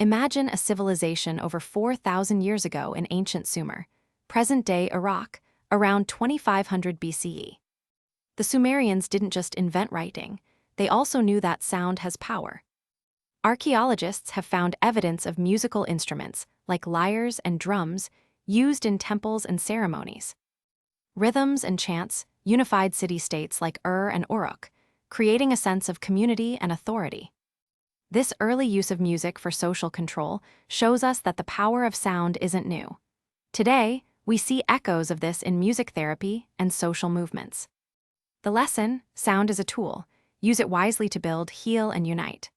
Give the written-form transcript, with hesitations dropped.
Imagine a civilization over 4,000 years ago in ancient Sumer, present-day Iraq, around 2500 BCE. The Sumerians didn't just invent writing, they also knew that sound has power. Archaeologists have found evidence of musical instruments, like lyres and drums, used in temples and ceremonies. Rhythms and chants unified city-states like and Uruk, creating a sense of community and authority. This early use of music for social control shows us that the power of sound isn't new. Today, we see echoes of this in music therapy and social movements. The lesson: sound is a tool. Use it wisely to build, heal, and unite.